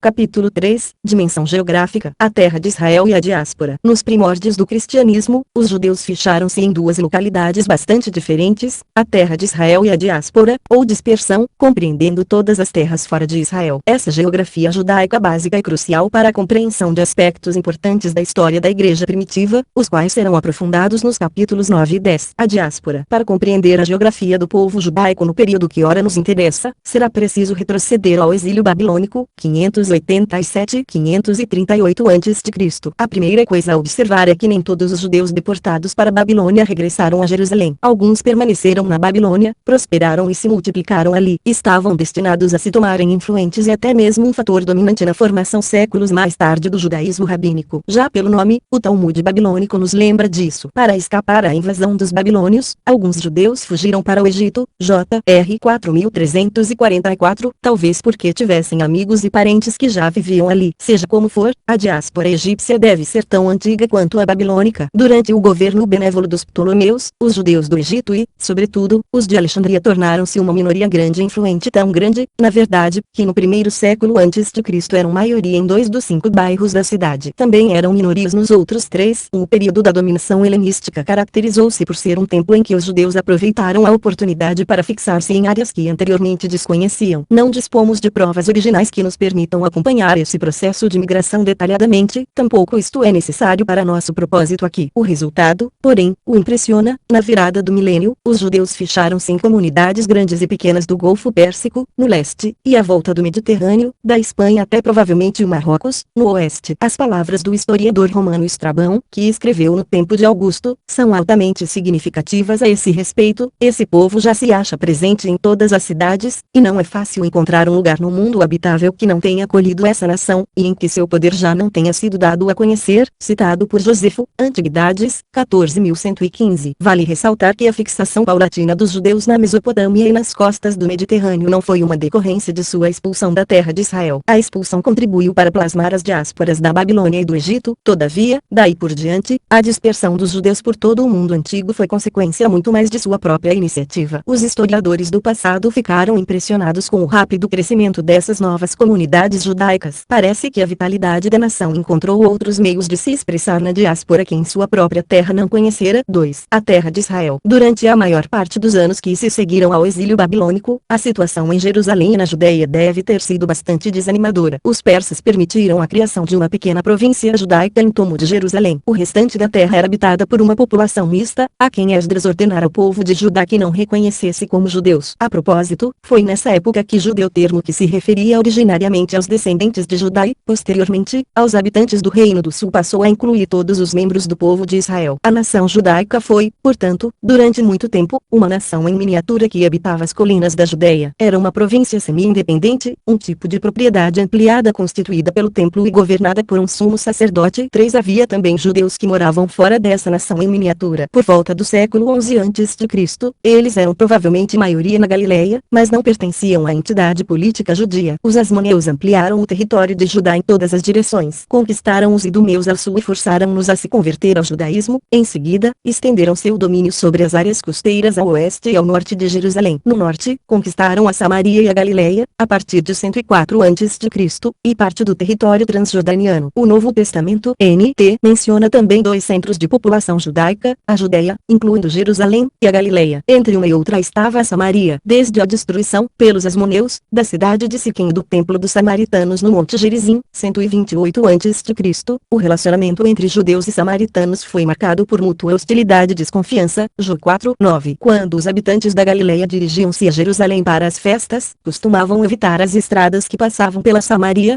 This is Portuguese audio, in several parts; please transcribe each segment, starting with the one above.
Capítulo 3, Dimensão geográfica, a terra de Israel e a diáspora. Nos primórdios do cristianismo, os judeus fecharam-se em duas localidades bastante diferentes, a terra de Israel e a diáspora, ou dispersão, compreendendo todas as terras fora de Israel. Essa geografia judaica básica é crucial para a compreensão de aspectos importantes da história da igreja primitiva, os quais serão aprofundados nos capítulos 9 e 10. A diáspora. Para compreender a geografia do povo judaico no período que ora nos interessa, será preciso retroceder ao exílio babilônico, 587-538 a.C. A primeira coisa a observar é que nem todos os judeus deportados para a Babilônia regressaram a Jerusalém. Alguns permaneceram na Babilônia, prosperaram e se multiplicaram ali. Estavam destinados a se tomarem influentes e até mesmo um fator dominante na formação séculos mais tarde do judaísmo rabínico. Já pelo nome, o Talmud babilônico nos lembra disso. Para escapar à invasão dos babilônios, alguns judeus fugiram para o Egito, J.R. 4344, talvez porque tivessem amigos e parentes que já viviam ali. Seja como for, a diáspora egípcia deve ser tão antiga quanto a babilônica. Durante o governo benévolo dos Ptolomeus, os judeus do Egito e, sobretudo, os de Alexandria tornaram-se uma minoria grande e influente, tão grande, na verdade, que no primeiro século antes de Cristo eram maioria em 2 dos 5 bairros da cidade. Também eram minorias nos outros 3. O período da dominação helenística caracterizou-se por ser um tempo em que os judeus aproveitaram a oportunidade para fixar-se em áreas que anteriormente desconheciam. Não dispomos de provas originais que nos permitam acompanhar esse processo de migração detalhadamente, tampouco isto é necessário para nosso propósito aqui. O resultado, porém, o impressiona. Na virada do milênio, os judeus fecharam-se em comunidades grandes e pequenas do Golfo Pérsico, no leste, e à volta do Mediterrâneo, da Espanha até provavelmente o Marrocos, no oeste. As palavras do historiador romano Estrabão, que escreveu no tempo de Augusto, são altamente significativas a esse respeito. Esse povo já se acha presente em todas as cidades, e não é fácil encontrar um lugar no mundo habitável que não tenha acolhido essa nação, e em que seu poder já não tenha sido dado a conhecer, citado por Josefo, Antiguidades, 14.115. Vale ressaltar que a fixação paulatina dos judeus na Mesopotâmia e nas costas do Mediterrâneo não foi uma decorrência de sua expulsão da terra de Israel. A expulsão contribuiu para plasmar as diásporas da Babilônia e do Egito. Todavia, daí por diante, a dispersão dos judeus por todo o mundo antigo foi consequência muito mais de sua própria iniciativa. Os historiadores do passado ficaram impressionados com o rápido crescimento dessas novas comunidades judaicas. Parece que a vitalidade da nação encontrou outros meios de se expressar na diáspora que em sua própria terra não conhecera. 2. A terra de Israel. Durante a maior parte dos anos que se seguiram ao exílio babilônico, a situação em Jerusalém e na Judeia deve ter sido bastante desanimadora. Os persas permitiram a criação de uma pequena província judaica em torno de Jerusalém. O restante da terra era habitada por uma população mista, a quem Esdras ordenara ao povo de Judá que não reconhecesse como judeus. A propósito, foi nessa época que judeu, termo que se referia originariamente aos descendentes de Judá e, posteriormente, aos habitantes do Reino do Sul, passou a incluir todos os membros do povo de Israel. A nação judaica foi, portanto, durante muito tempo, uma nação em miniatura que habitava as colinas da Judeia. Era uma província semi-independente, um tipo de propriedade ampliada constituída pelo templo e governada por um sumo sacerdote. 3. Havia também judeus que moravam fora dessa nação em miniatura. Por volta do século 11 a.C., eles eram provavelmente maioria na Galileia, mas não pertenciam à entidade política judia. Os asmoneus ampliaram o território de Judá em todas as direções. Conquistaram os idumeus ao sul e forçaram-nos a se converter ao judaísmo. Em seguida, estenderam seu domínio sobre as áreas costeiras ao oeste e ao norte de Jerusalém. No norte, conquistaram a Samaria e a Galileia, a partir de 104 a.C., e parte do território transjordaniano. O Novo Testamento, NT, menciona também 2 centros de população judaica, a Judeia, incluindo Jerusalém, e a Galileia. Entre uma e outra estava a Samaria. Desde a destruição, pelos asmoneus, da cidade de Siquém e do templo dos samaritanos no Monte Gerizim, 128 a.C., o relacionamento entre judeus e samaritanos foi marcado por mútua hostilidade e desconfiança. Jó 4:9. Quando os habitantes da Galileia dirigiam-se a Jerusalém para as festas, costumavam evitar as estradas que passavam pela Samaria.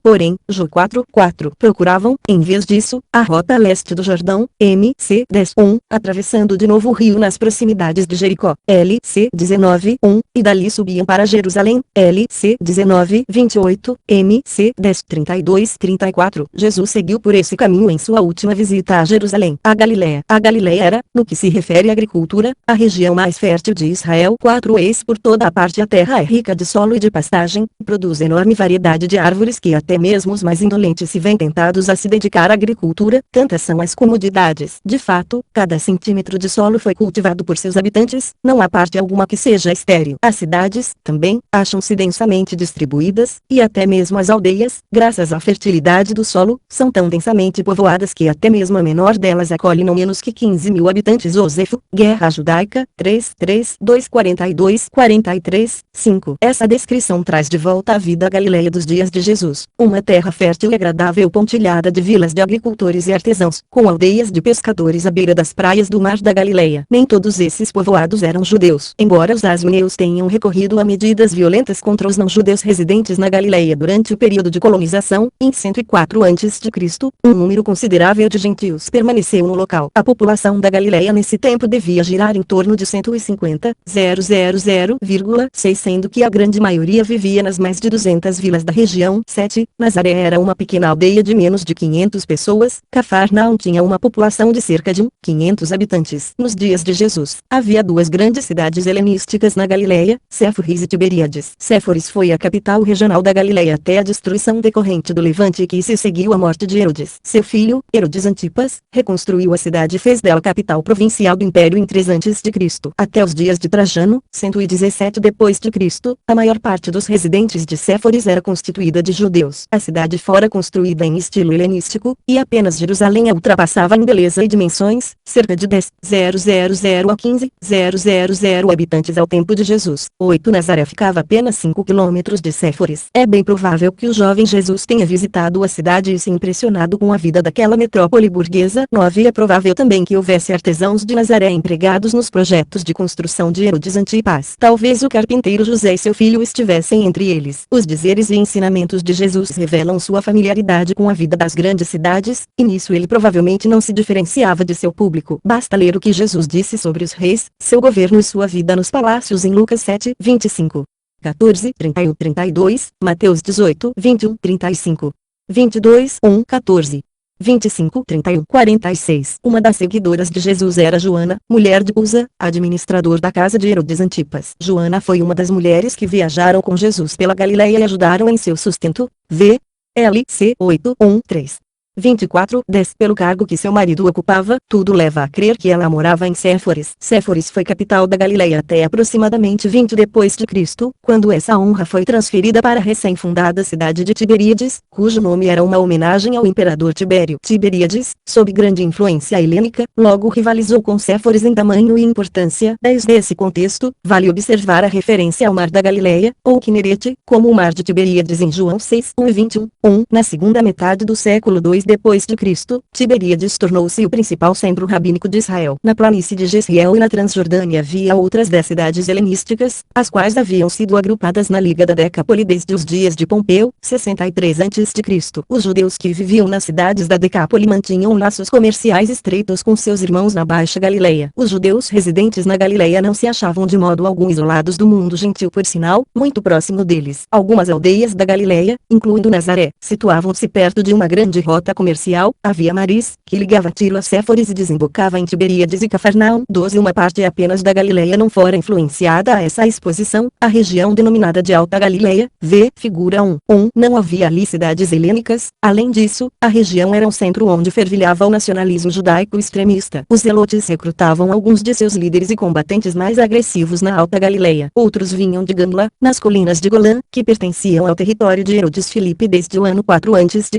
Porém, Jó 4:4. Procuravam, em vez disso, a rota leste do Jordão, MC 10:1, atravessando de novo o rio nas proximidades de Jericó, LC 19:1, e dali subiam para Jerusalém, LC 19:28, MC 10:32-34. Jesus seguiu por esse caminho em sua última visita a Jerusalém. A Galileia era, no que se refere à agricultura, a região mais fértil de Israel. 4. Eis por toda a parte a terra é rica de solo e de pastagem, produz enorme variedade de árvores que até mesmo os mais indolentes se veem tentados a se dedicar à agricultura, tantas são as comodidades. De fato, cada centímetro de solo foi cultivado por seus habitantes, não há parte alguma que seja estéril. As cidades, também, acham-se densamente distribuídas, e até até mesmo as aldeias, graças à fertilidade do solo, são tão densamente povoadas que até mesmo a menor delas acolhe não menos que 15.000 habitantes. Josefo, Guerra Judaica, 3:42-43, 5. Essa descrição traz de volta à vida a Galileia dos dias de Jesus, uma terra fértil e agradável pontilhada de vilas de agricultores e artesãos, com aldeias de pescadores à beira das praias do mar da Galileia. Nem todos esses povoados eram judeus, embora os asmoneus tenham recorrido a medidas violentas contra os não-judeus residentes na Galileia durante o período de colonização. Em 104 a.C., um número considerável de gentios permaneceu no local. A população da Galileia nesse tempo devia girar em torno de 150,000,6, sendo que a grande maioria vivia nas mais de 200 vilas da região. 7. Nazaré era uma pequena aldeia de menos de 500 pessoas. Cafarnaum tinha uma população de cerca de 500 habitantes. Nos dias de Jesus, havia duas grandes cidades helenísticas na Galileia, Séforis e Tiberíades. Séforis foi a capital regional da Galileia até a destruição decorrente do levante que se seguiu à morte de Herodes. Seu filho, Herodes Antipas, reconstruiu a cidade e fez dela capital provincial do Império em 3 a.C. Até os dias de Trajano, 117 d.C., a maior parte dos residentes de Séforis era constituída de judeus. A cidade fora construída em estilo helenístico, e apenas Jerusalém a ultrapassava em beleza e dimensões, cerca de 10.000 a 15.000 habitantes ao tempo de Jesus. 8. Nazaré ficava apenas 5 quilômetros de Séforis. É bem provável que o jovem Jesus tenha visitado a cidade e se impressionado com a vida daquela metrópole burguesa. 9. É provável também que houvesse artesãos de Nazaré empregados nos projetos de construção de Herodes Antipas. Talvez o carpinteiro José e seu filho estivessem entre eles. Os dizeres e ensinamentos de Jesus revelam sua familiaridade com a vida das grandes cidades, e nisso ele provavelmente não se diferenciava de seu público. Basta ler o que Jesus disse sobre os reis, seu governo e sua vida nos palácios em Lucas 7:25. 14, 31, 32, Mateus 18, 21, 35. 22, 1, 14. 25, 31, 46. Uma das seguidoras de Jesus era Joana, mulher de Cusa, administrador da casa de Herodes Antipas. Joana foi uma das mulheres que viajaram com Jesus pela Galileia e ajudaram em seu sustento. V. LC 8:1-3. 24, 10. Pelo cargo que seu marido ocupava, tudo leva a crer que ela morava em Séforis. Séforis foi capital da Galileia até aproximadamente 20 d.C., quando essa honra foi transferida para a recém-fundada cidade de Tiberíades, cujo nome era uma homenagem ao imperador Tibério. Tiberíades, sob grande influência helênica, logo rivalizou com Séforis em tamanho e importância. Desde esse contexto, vale observar a referência ao Mar da Galileia, ou Quinerete, como o Mar de Tiberíades em João 6:1-21. Na segunda metade do século II d.C., Tiberíades tornou-se o principal centro rabínico de Israel. Na planície de Jezreel e na Transjordânia havia outras 10 cidades helenísticas, as quais haviam sido agrupadas na Liga da Decápole desde os dias de Pompeu, 63 a.C. Os judeus que viviam nas cidades da Decápole mantinham laços comerciais estreitos com seus irmãos na Baixa Galileia. Os judeus residentes na Galileia não se achavam de modo algum isolados do mundo gentil, por sinal, muito próximo deles. Algumas aldeias da Galileia, incluindo Nazaré, situavam-se perto de uma grande rota comercial, a Via Maris, que ligava Tiro a Séforis e desembocava em Tiberíades e Cafarnaum. 12. Uma parte apenas da Galileia não fora influenciada a essa exposição, a região denominada de Alta Galileia, v. Figura 1. Não havia ali cidades helênicas. Além disso, a região era um centro onde fervilhava o nacionalismo judaico extremista. Os zelotes recrutavam alguns de seus líderes e combatentes mais agressivos na Alta Galileia. Outros vinham de Gamla, nas colinas de Golã, que pertenciam ao território de Herodes Filipe desde o ano 4 a.C.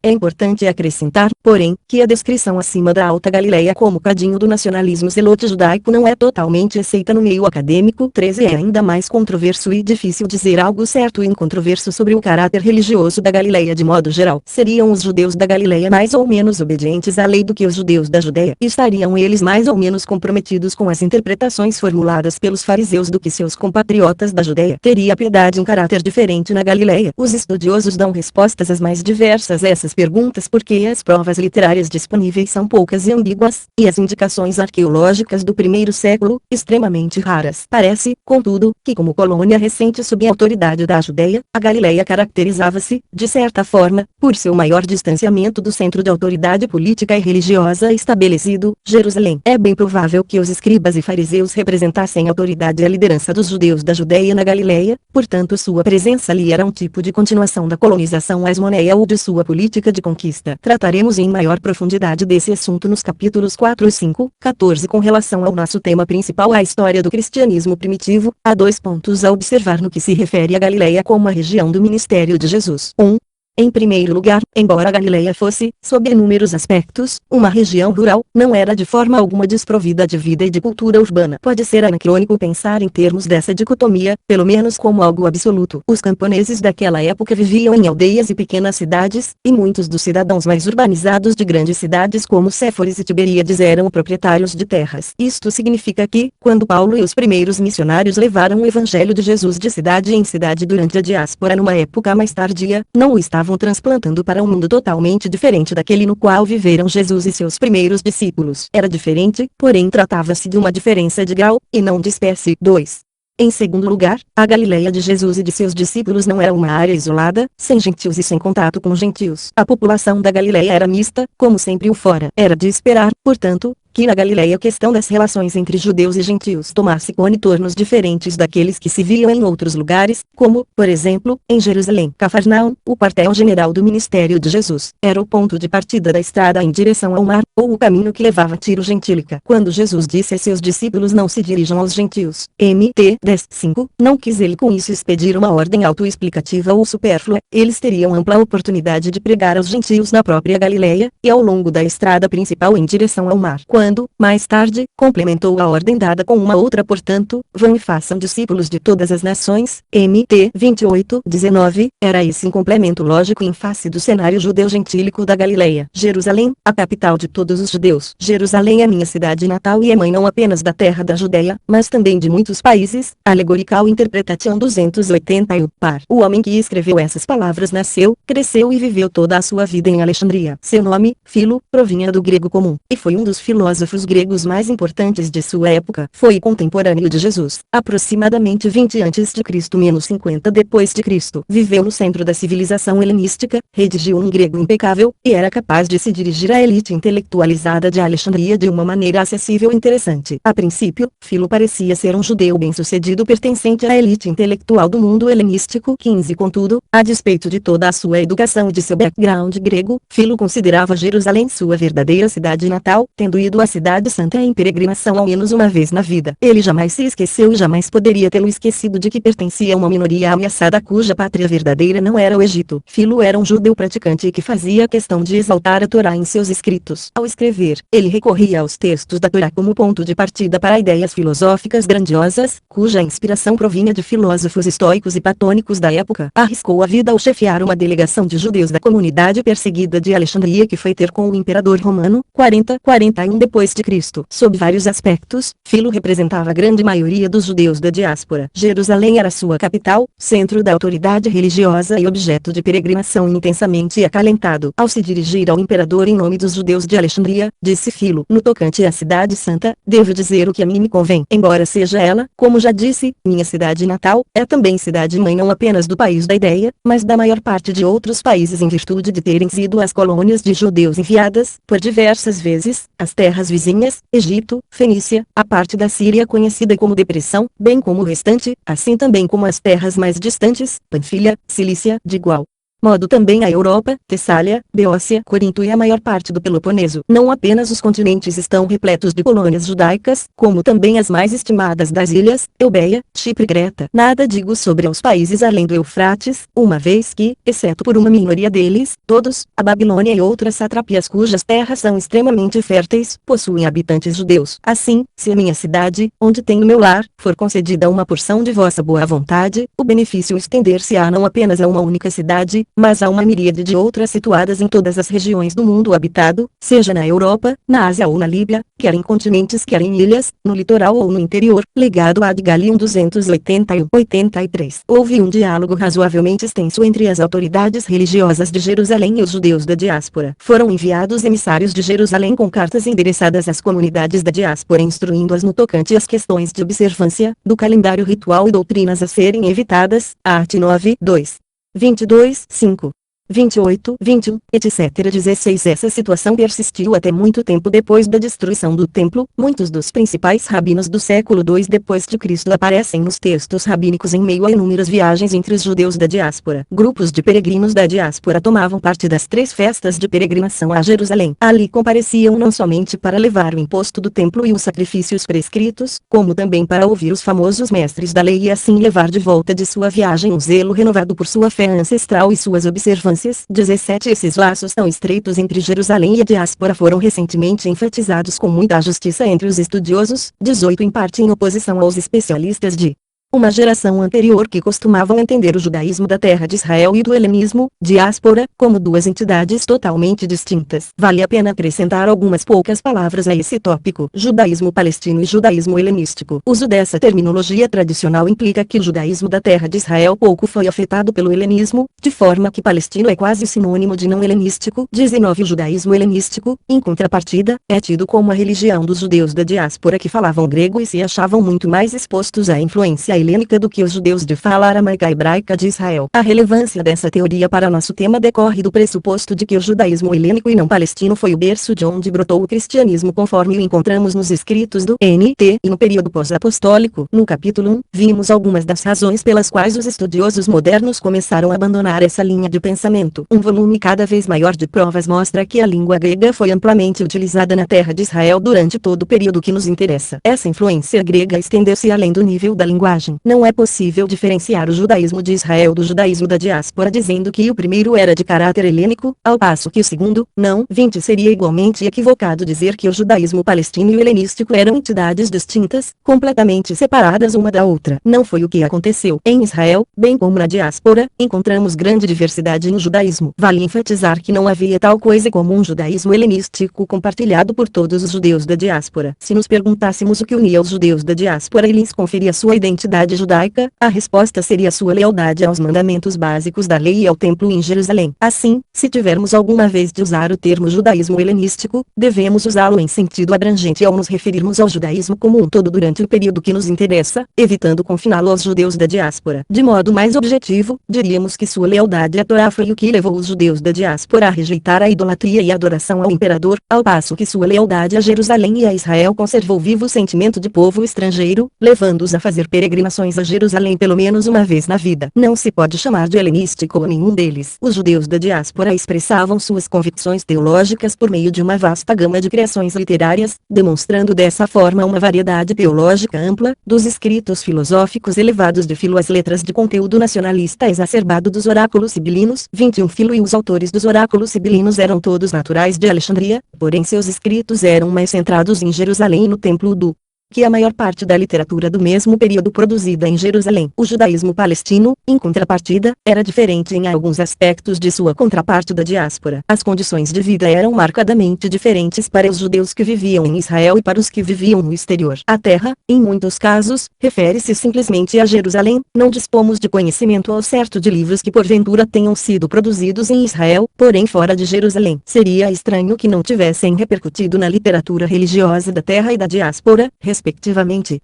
É importante acrescentar, porém, que a descrição acima da Alta Galileia como cadinho do nacionalismo zelote judaico não é totalmente aceita no meio acadêmico. 13. É ainda mais controverso e difícil dizer algo certo e incontroverso sobre o caráter religioso da Galileia de modo geral. Seriam os judeus da Galileia mais ou menos obedientes à lei do que os judeus da Judéia? Estariam eles mais ou menos comprometidos com as interpretações formuladas pelos fariseus do que seus compatriotas da Judéia? Teria a piedade um caráter diferente na Galileia? Os estudiosos dão respostas às mais diversas essas perguntas porque as provas literárias disponíveis são poucas e ambíguas, e as indicações arqueológicas do primeiro século, extremamente raras. Parece, contudo, que como colônia recente sob a autoridade da Judéia, a Galileia caracterizava-se, de certa forma, por seu maior distanciamento do centro de autoridade política e religiosa estabelecido, Jerusalém. É bem provável que os escribas e fariseus representassem a autoridade e a liderança dos judeus da Judéia na Galileia, portanto sua presença ali era um tipo de continuação da colonização asmoneia ou de sua política de conquista. vista. Trataremos em maior profundidade desse assunto nos capítulos 4, 5, 14. Com relação ao nosso tema principal, a história do cristianismo primitivo, há 2 pontos a observar no que se refere a Galileia como a região do ministério de Jesus. 1. Em primeiro lugar, embora a Galileia fosse, sob inúmeros aspectos, uma região rural, não era de forma alguma desprovida de vida e de cultura urbana. Pode ser anacrônico pensar em termos dessa dicotomia, pelo menos como algo absoluto. Os camponeses daquela época viviam em aldeias e pequenas cidades, e muitos dos cidadãos mais urbanizados de grandes cidades como Séforis e Tiberíades eram proprietários de terras. Isto significa que, quando Paulo e os primeiros missionários levaram o evangelho de Jesus de cidade em cidade durante a diáspora numa época mais tardia, não o estavam transplantando para um mundo totalmente diferente daquele no qual viveram Jesus e seus primeiros discípulos. Era diferente, porém tratava-se de uma diferença de grau, e não de espécie. 2. Em segundo lugar, a Galileia de Jesus e de seus discípulos não era uma área isolada, sem gentios e sem contato com gentios. A população da Galileia era mista, como sempre o fora. Era de esperar, portanto, que na Galileia a questão das relações entre judeus e gentios tomasse contornos diferentes daqueles que se viam em outros lugares, como, por exemplo, em Jerusalém. Cafarnaum, o quartel-general do ministério de Jesus, era o ponto de partida da estrada em direção ao mar, ou o caminho que levava a Tiro Gentílica. Quando Jesus disse a seus discípulos não se dirijam aos gentios, Mt. 10:5, não quis ele com isso expedir uma ordem autoexplicativa ou supérflua, eles teriam ampla oportunidade de pregar aos gentios na própria Galileia, e ao longo da estrada principal em direção ao mar. Quando, mais tarde, complementou a ordem dada com uma outra, portanto, vão e façam discípulos de todas as nações, Mt. 28:19, era esse um complemento lógico em face do cenário judeu-gentílico da Galileia. Jerusalém, a capital de todos os judeus. Jerusalém é minha cidade natal e é mãe não apenas da terra da Judéia, mas também de muitos países, Allegorical Interpretation 281 par. O homem que escreveu essas palavras nasceu, cresceu e viveu toda a sua vida em Alexandria. Seu nome, Filo, provinha do grego comum, e foi um dos filósofos gregos mais importantes de sua época. Foi contemporâneo de Jesus, aproximadamente 20 a.C. menos 50 depois de Cristo. Viveu no centro da civilização helenística, redigiu um grego impecável, e era capaz de se dirigir à elite intelectualizada de Alexandria de uma maneira acessível e interessante. A princípio, Filo parecia ser um judeu bem-sucedido pertencente à elite intelectual do mundo helenístico. 15 Contudo, a despeito de toda a sua educação e de seu background grego, Filo considerava Jerusalém sua verdadeira cidade natal, tendo ido à cidade santa em peregrinação ao menos uma vez na vida. Ele jamais se esqueceu e jamais poderia tê-lo esquecido de que pertencia a uma minoria ameaçada cuja pátria verdadeira não era o Egito. Filo era um judeu praticante que fazia questão de exaltar a Torá em seus escritos. Ao escrever, ele recorria aos textos da Torá como ponto de partida para ideias filosóficas grandiosas, cuja inspiração provinha de filósofos estoicos e platônicos da época. Arriscou a vida ao chefiar uma delegação de judeus da comunidade perseguida de Alexandria que foi ter com o imperador romano, 40-41 depois de Cristo. Sob vários aspectos, Filo representava a grande maioria dos judeus da diáspora. Jerusalém era sua capital, centro da autoridade religiosa e objeto de peregrinação intensamente acalentado. Ao se dirigir ao imperador em nome dos judeus de Alexandria, disse Filo: no tocante à cidade santa, devo dizer o que a mim me convém. Embora seja ela, como já disse, minha cidade natal, é também cidade-mãe não apenas do país da ideia, mas da maior parte de outros países em virtude de terem sido as colônias de judeus enviadas, por diversas vezes, às terras vizinhas, Egito, Fenícia, a parte da Síria conhecida como Depressão, bem como o restante, assim também como as terras mais distantes, Panfilha, Cilícia, de igual modo também a Europa, Tessália, Beócia, Corinto e a maior parte do Peloponeso. Não apenas os continentes estão repletos de colônias judaicas, como também as mais estimadas das ilhas, Eubéia, Chipre e Creta. Nada digo sobre os países além do Eufrates, uma vez que, exceto por uma minoria deles, todos, a Babilônia e outras satrapias cujas terras são extremamente férteis, possuem habitantes judeus. Assim, se a minha cidade, onde tenho meu lar, for concedida uma porção de vossa boa vontade, o benefício estender-se-á não apenas a uma única cidade, mas há uma miríade de outras situadas em todas as regiões do mundo habitado, seja na Europa, na Ásia ou na Líbia, quer em continentes quer em ilhas, no litoral ou no interior. Legado ad Galium 280-83. Houve um diálogo razoavelmente extenso entre as autoridades religiosas de Jerusalém e os judeus da diáspora. Foram enviados emissários de Jerusalém com cartas endereçadas às comunidades da diáspora instruindo-as no tocante às questões de observância, do calendário ritual e doutrinas a serem evitadas. Art. 9, 2. 22, 5. 28, 21, etc. 16. Essa situação persistiu até muito tempo depois da destruição do templo. Muitos dos principais rabinos do século II depois de Cristo aparecem nos textos rabínicos em meio a inúmeras viagens entre os judeus da diáspora. Grupos de peregrinos da diáspora tomavam parte das 3 festas de peregrinação a Jerusalém. Ali compareciam não somente para levar o imposto do templo e os sacrifícios prescritos, como também para ouvir os famosos mestres da lei e assim levar de volta de sua viagem um zelo renovado por sua fé ancestral e suas observâncias. 17. Esses laços tão estreitos entre Jerusalém e a diáspora foram recentemente enfatizados com muita justiça entre os estudiosos. 18. Em parte em oposição aos especialistas de uma geração anterior que costumavam entender o judaísmo da terra de Israel e do helenismo, diáspora, como 2 entidades totalmente distintas. Vale a pena acrescentar algumas poucas palavras a esse tópico. Judaísmo palestino e judaísmo helenístico. O uso dessa terminologia tradicional implica que o judaísmo da terra de Israel pouco foi afetado pelo helenismo, de forma que palestino é quase sinônimo de não helenístico. 19. O judaísmo helenístico, em contrapartida, é tido como a religião dos judeus da diáspora que falavam grego e se achavam muito mais expostos à influência helênica do que os judeus de fala aramaica e hebraica de Israel. A relevância dessa teoria para nosso tema decorre do pressuposto de que o judaísmo helênico e não palestino foi o berço de onde brotou o cristianismo conforme o encontramos nos escritos do NT e no período pós-apostólico. No capítulo 1, vimos algumas das razões pelas quais os estudiosos modernos começaram a abandonar essa linha de pensamento. Um volume cada vez maior de provas mostra que a língua grega foi amplamente utilizada na terra de Israel durante todo o período que nos interessa. Essa influência grega estendeu-se além do nível da linguagem. Não é possível diferenciar o judaísmo de Israel do judaísmo da diáspora dizendo que o primeiro era de caráter helênico, ao passo que o segundo, não. 20. Seria igualmente equivocado dizer que o judaísmo palestino e o helenístico eram entidades distintas, completamente separadas uma da outra. Não foi o que aconteceu. Em Israel, bem como na diáspora, encontramos grande diversidade no judaísmo. Vale enfatizar que não havia tal coisa como um judaísmo helenístico compartilhado por todos os judeus da diáspora. Se nos perguntássemos o que unia os judeus da diáspora e lhes conferia sua identidade judaica, a resposta seria sua lealdade aos mandamentos básicos da lei e ao templo em Jerusalém. Assim, se tivermos alguma vez de usar o termo judaísmo helenístico, devemos usá-lo em sentido abrangente ao nos referirmos ao judaísmo como um todo durante o período que nos interessa, evitando confiná-lo aos judeus da diáspora. De modo mais objetivo, diríamos que sua lealdade à Torá foi o que levou os judeus da diáspora a rejeitar a idolatria e a adoração ao imperador, ao passo que sua lealdade a Jerusalém e a Israel conservou vivo o sentimento de povo estrangeiro, levando-os a fazer peregrinações a Jerusalém pelo menos uma vez na vida. Não se pode chamar de helenístico a nenhum deles. Os judeus da diáspora expressavam suas convicções teológicas por meio de uma vasta gama de criações literárias, demonstrando dessa forma uma variedade teológica ampla, dos escritos filosóficos elevados de Filo às letras de conteúdo nacionalista exacerbado dos oráculos sibilinos. 21. Filo e os autores dos oráculos sibilinos eram todos naturais de Alexandria, porém seus escritos eram mais centrados em Jerusalém e no templo do que a maior parte da literatura do mesmo período produzida em Jerusalém. O judaísmo palestino, em contrapartida, era diferente em alguns aspectos de sua contraparte da diáspora. As condições de vida eram marcadamente diferentes para os judeus que viviam em Israel e para os que viviam no exterior. A terra, em muitos casos, refere-se simplesmente a Jerusalém. Não dispomos de conhecimento ao certo de livros que porventura tenham sido produzidos em Israel, porém fora de Jerusalém. Seria estranho que não tivessem repercutido na literatura religiosa da terra e da diáspora, respectivamente.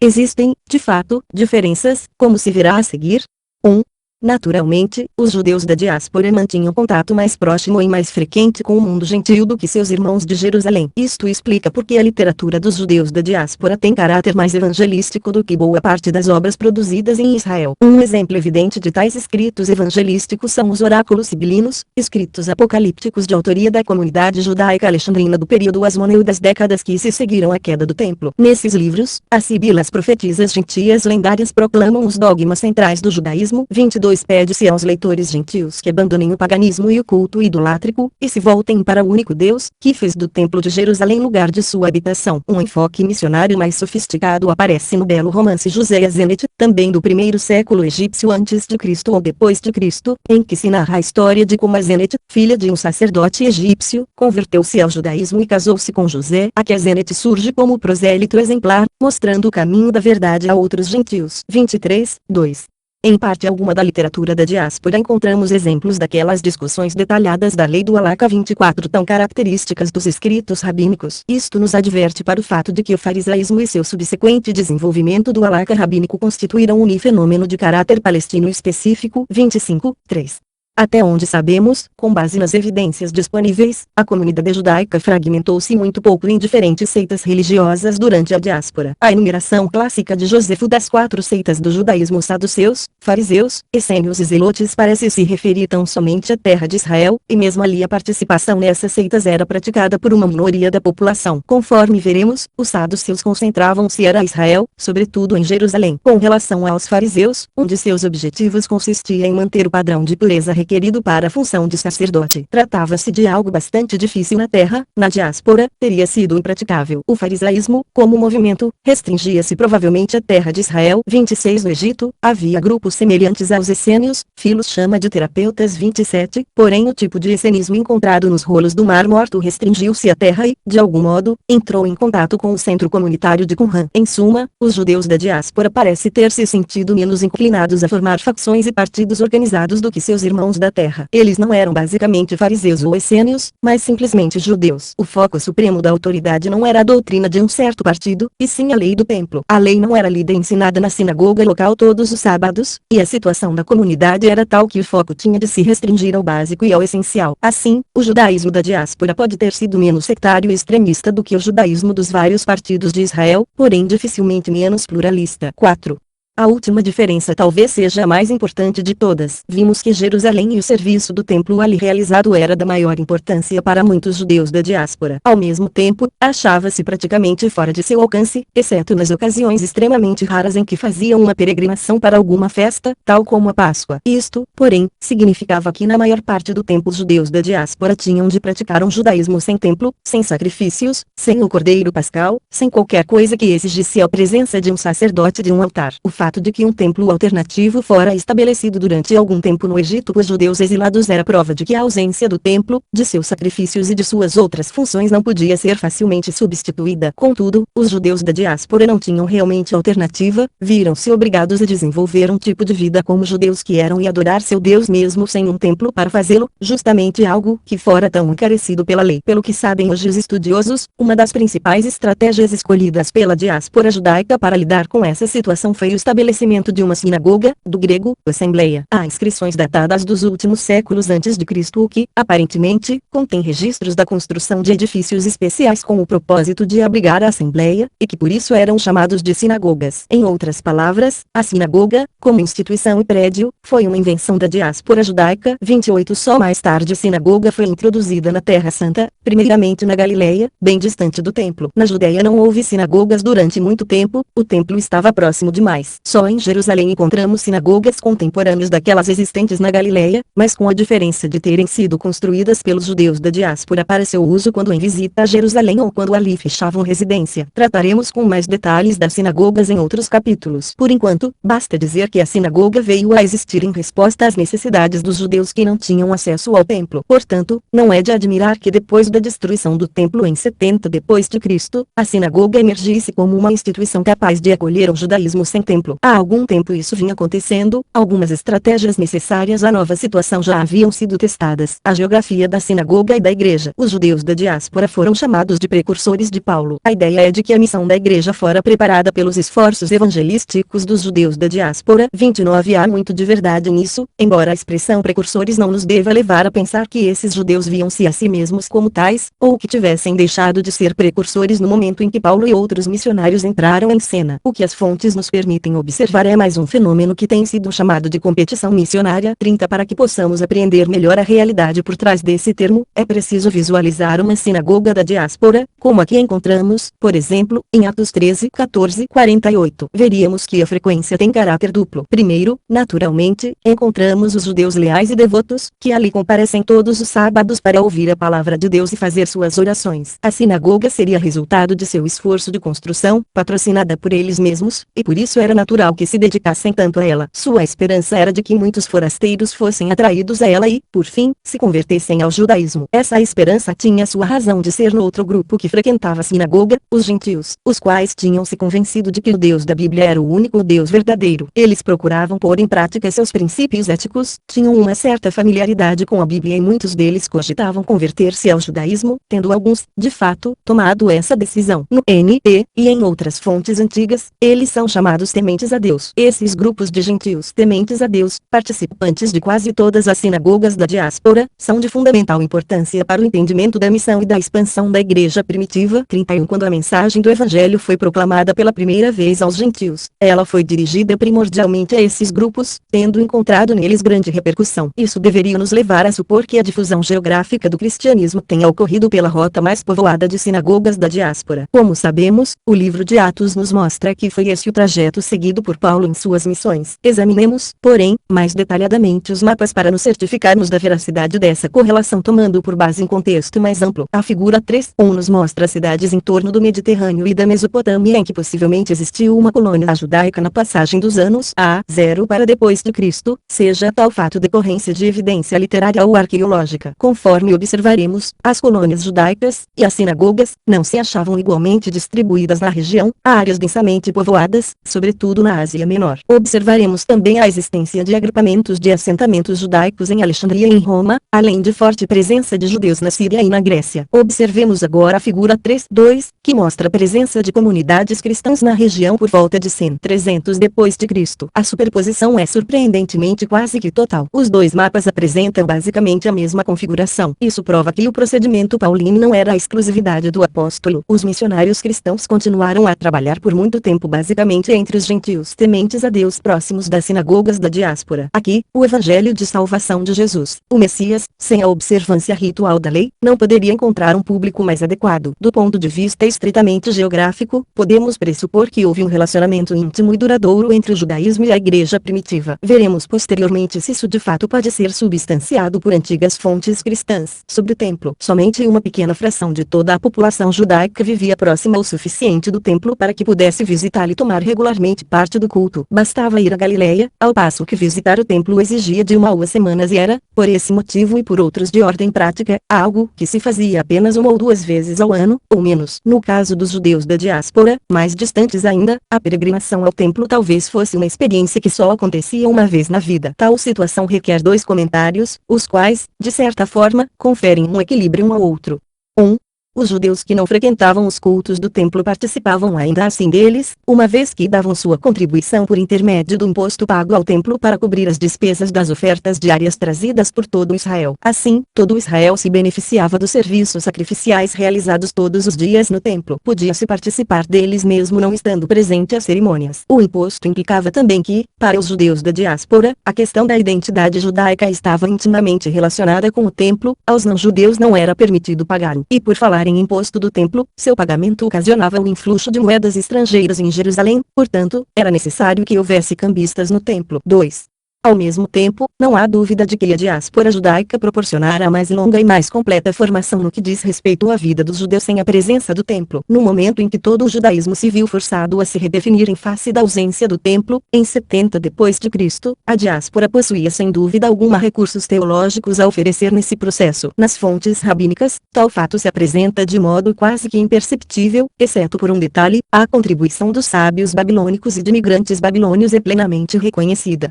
Existem, de fato, diferenças, como se verá a seguir. 1. Naturalmente, os judeus da diáspora mantinham contato mais próximo e mais frequente com o mundo gentil do que seus irmãos de Jerusalém. Isto explica por que a literatura dos judeus da diáspora tem caráter mais evangelístico do que boa parte das obras produzidas em Israel. Um exemplo evidente de tais escritos evangelísticos são os oráculos sibilinos, escritos apocalípticos de autoria da comunidade judaica alexandrina do período asmoneu das décadas que se seguiram à queda do templo. Nesses livros, as sibilas profetisas gentias lendárias proclamam os dogmas centrais do judaísmo. 22. Pede-se aos leitores gentios que abandonem o paganismo e o culto idolátrico, e se voltem para o único Deus, que fez do templo de Jerusalém lugar de sua habitação. Um enfoque missionário mais sofisticado aparece no belo romance José Azenet, também do primeiro século egípcio antes de Cristo ou depois de Cristo, em que se narra a história de como Azenet, filha de um sacerdote egípcio, converteu-se ao judaísmo e casou-se com José. Aqui Azenet surge como prosélito exemplar, mostrando o caminho da verdade a outros gentios. 23, 2. Em parte alguma da literatura da diáspora encontramos exemplos daquelas discussões detalhadas da lei do Halakha 24 tão características dos escritos rabínicos. Isto nos adverte para o fato de que o farisaísmo e seu subsequente desenvolvimento do Halakha rabínico constituíram um fenômeno de caráter palestino específico. 25, 3. Até onde sabemos, com base nas evidências disponíveis, a comunidade judaica fragmentou-se muito pouco em diferentes seitas religiosas durante a diáspora. A enumeração clássica de Josefo das 4 seitas do judaísmo saduceus, fariseus, essênios e zelotes parece se referir tão somente à terra de Israel, e mesmo ali a participação nessas seitas era praticada por uma minoria da população. Conforme veremos, os saduceus concentravam-se a Israel, sobretudo em Jerusalém. Com relação aos fariseus, um de seus objetivos consistia em manter o padrão de pureza requerido para a função de sacerdote. Tratava-se de algo bastante difícil na terra, na diáspora, teria sido impraticável. O farisaísmo, como movimento, restringia-se provavelmente à terra de Israel. 26 No Egito, havia grupos semelhantes aos essênios, Filos chama de terapeutas. 27 Porém o tipo de essenismo encontrado nos rolos do Mar Morto restringiu-se à terra e, de algum modo, entrou em contato com o centro comunitário de Qumran. Em suma, os judeus da diáspora parecem ter se sentido menos inclinados a formar facções e partidos organizados do que seus irmãos da terra. Eles não eram basicamente fariseus ou essênios, mas simplesmente judeus. O foco supremo da autoridade não era a doutrina de um certo partido, e sim a lei do templo. A lei não era lida e ensinada na sinagoga local todos os sábados, e a situação da comunidade era tal que o foco tinha de se restringir ao básico e ao essencial. Assim, o judaísmo da diáspora pode ter sido menos sectário e extremista do que o judaísmo dos vários partidos de Israel, porém dificilmente menos pluralista. 4. A última diferença talvez seja a mais importante de todas. Vimos que Jerusalém e o serviço do templo ali realizado era da maior importância para muitos judeus da diáspora. Ao mesmo tempo, achava-se praticamente fora de seu alcance, exceto nas ocasiões extremamente raras em que faziam uma peregrinação para alguma festa, tal como a Páscoa. Isto, porém, significava que na maior parte do tempo os judeus da diáspora tinham de praticar um judaísmo sem templo, sem sacrifícios, sem o cordeiro pascal, sem qualquer coisa que exigisse a presença de um sacerdote de um altar. O fato de que um templo alternativo fora estabelecido durante algum tempo no Egito por judeus exilados era prova de que a ausência do templo, de seus sacrifícios e de suas outras funções não podia ser facilmente substituída. Contudo, os judeus da diáspora não tinham realmente alternativa, viram-se obrigados a desenvolver um tipo de vida como judeus que eram e adorar seu Deus mesmo sem um templo para fazê-lo, justamente algo que fora tão encarecido pela lei. Pelo que sabem hoje os estudiosos, uma das principais estratégias escolhidas pela diáspora judaica para lidar com essa situação foi o estabelecimento de uma sinagoga, do grego, assembleia. Há inscrições datadas dos últimos séculos antes de Cristo que, aparentemente, contém registros da construção de edifícios especiais com o propósito de abrigar a assembleia, e que por isso eram chamados de sinagogas. Em outras palavras, a sinagoga, como instituição e prédio, foi uma invenção da diáspora judaica. 28 Só mais tarde a sinagoga foi introduzida na Terra Santa, primeiramente na Galileia, bem distante do templo. Na Judeia não houve sinagogas durante muito tempo, o templo estava próximo demais. Só em Jerusalém encontramos sinagogas contemporâneas daquelas existentes na Galileia, mas com a diferença de terem sido construídas pelos judeus da diáspora para seu uso quando em visita a Jerusalém ou quando ali fechavam residência. Trataremos com mais detalhes das sinagogas em outros capítulos. Por enquanto, basta dizer que a sinagoga veio a existir em resposta às necessidades dos judeus que não tinham acesso ao templo. Portanto, não é de admirar que depois da destruição do templo em 70 d.C., a sinagoga emergisse como uma instituição capaz de acolher o judaísmo sem templo. Há algum tempo isso vinha acontecendo, algumas estratégias necessárias à nova situação já haviam sido testadas. A geografia da sinagoga e da igreja. Os judeus da diáspora foram chamados de precursores de Paulo. A ideia é de que a missão da igreja fora preparada pelos esforços evangelísticos dos judeus da diáspora. 29 Há muito de verdade nisso, embora a expressão precursores não nos deva levar a pensar que esses judeus viam-se a si mesmos como tais, ou que tivessem deixado de ser precursores no momento em que Paulo e outros missionários entraram em cena. O que as fontes nos permitem observar é mais um fenômeno que tem sido chamado de competição missionária. 30 Para que possamos apreender melhor a realidade por trás desse termo, é preciso visualizar uma sinagoga da diáspora, como a que encontramos, por exemplo, em Atos 13, 14, 48. Veríamos que a frequência tem caráter duplo. Primeiro, naturalmente, encontramos os judeus leais e devotos, que ali comparecem todos os sábados para ouvir a palavra de Deus e fazer suas orações. A sinagoga seria resultado de seu esforço de construção, patrocinada por eles mesmos, e por isso era natural que se dedicassem tanto a ela. Sua esperança era de que muitos forasteiros fossem atraídos a ela e, por fim, se convertessem ao judaísmo. Essa esperança tinha sua razão de ser no outro grupo que frequentava a sinagoga, os gentios, os quais tinham se convencido de que o Deus da Bíblia era o único Deus verdadeiro. Eles procuravam pôr em prática seus princípios éticos, tinham uma certa familiaridade com a Bíblia e muitos deles cogitavam converter-se ao judaísmo, tendo alguns, de fato, tomado essa decisão. No NE, e em outras fontes antigas, eles são chamados tementes tementes a Deus. Esses grupos de gentios tementes a Deus, participantes de quase todas as sinagogas da diáspora, são de fundamental importância para o entendimento da missão e da expansão da igreja primitiva. 31 Quando a mensagem do Evangelho foi proclamada pela primeira vez aos gentios, ela foi dirigida primordialmente a esses grupos, tendo encontrado neles grande repercussão. Isso deveria nos levar a supor que a difusão geográfica do cristianismo tenha ocorrido pela rota mais povoada de sinagogas da diáspora. Como sabemos, o livro de Atos nos mostra que foi esse o trajeto seguido por Paulo em suas missões. Examinemos, porém, mais detalhadamente os mapas para nos certificarmos da veracidade dessa correlação, tomando por base um contexto mais amplo. A figura 3.1 nos mostra cidades em torno do Mediterrâneo e da Mesopotâmia em que possivelmente existiu uma colônia judaica na passagem dos anos A0 para depois de Cristo, seja tal fato decorrência de evidência literária ou arqueológica. Conforme observaremos, as colônias judaicas e as sinagogas não se achavam igualmente distribuídas na região, áreas densamente povoadas, sobretudo na Ásia Menor. Observaremos também a existência de agrupamentos de assentamentos judaicos em Alexandria e em Roma, além de forte presença de judeus na Síria e na Grécia. Observemos agora a figura 3.2, que mostra a presença de comunidades cristãs na região por volta de 100-300 depois de Cristo. A superposição é surpreendentemente quase que total. Os dois mapas apresentam basicamente a mesma configuração. Isso prova que o procedimento paulino não era a exclusividade do apóstolo. Os missionários cristãos continuaram a trabalhar por muito tempo basicamente entre os gentios tementes a Deus próximos das sinagogas da diáspora. Aqui, o evangelho de salvação de Jesus, o Messias, sem a observância ritual da lei, não poderia encontrar um público mais adequado. Do ponto de vista estritamente geográfico, podemos pressupor que houve um relacionamento íntimo e duradouro entre o judaísmo e a igreja primitiva. Veremos posteriormente se isso de fato pode ser substanciado por antigas fontes cristãs. Sobre o templo, somente uma pequena fração de toda a população judaica vivia próxima o suficiente do templo para que pudesse visitá-lo e tomar regularmente parte do culto. Bastava ir a Galileia, ao passo que visitar o templo exigia de 1 a 2 semanas e era, por esse motivo e por outros de ordem prática, algo que se fazia apenas 1 ou 2 vezes ao ano, ou menos. No caso dos judeus da diáspora, mais distantes ainda, a peregrinação ao templo talvez fosse uma experiência que só acontecia uma vez na vida. Tal situação requer 2 comentários, os quais, de certa forma, conferem um equilíbrio um ao outro. 1. Os judeus que não frequentavam os cultos do templo participavam ainda assim deles, uma vez que davam sua contribuição por intermédio do imposto pago ao templo para cobrir as despesas das ofertas diárias trazidas por todo Israel. Assim, todo Israel se beneficiava dos serviços sacrificiais realizados todos os dias no templo. Podia-se participar deles mesmo não estando presente às cerimônias. O imposto implicava também que, para os judeus da diáspora, a questão da identidade judaica estava intimamente relacionada com o templo, aos não-judeus não era permitido pagá-lo. E por falar em imposto do templo, seu pagamento ocasionava o influxo de moedas estrangeiras em Jerusalém, portanto, era necessário que houvesse cambistas no templo. 2. Ao mesmo tempo, não há dúvida de que a diáspora judaica proporcionara a mais longa e mais completa formação no que diz respeito à vida dos judeus sem a presença do templo. No momento em que todo o judaísmo se viu forçado a se redefinir em face da ausência do templo, em 70 depois de Cristo, a diáspora possuía sem dúvida alguma recursos teológicos a oferecer nesse processo. Nas fontes rabínicas, tal fato se apresenta de modo quase que imperceptível, exceto por um detalhe: a contribuição dos sábios babilônicos e de imigrantes babilônios é plenamente reconhecida.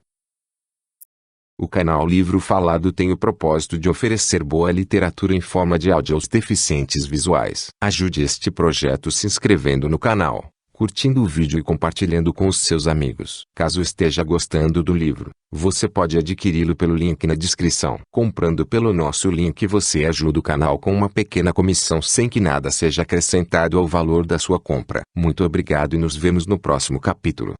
O canal Livro Falado tem o propósito de oferecer boa literatura em forma de áudio aos deficientes visuais. Ajude este projeto se inscrevendo no canal, curtindo o vídeo e compartilhando com os seus amigos. Caso esteja gostando do livro, você pode adquiri-lo pelo link na descrição. Comprando pelo nosso link você ajuda o canal com uma pequena comissão sem que nada seja acrescentado ao valor da sua compra. Muito obrigado e nos vemos no próximo capítulo.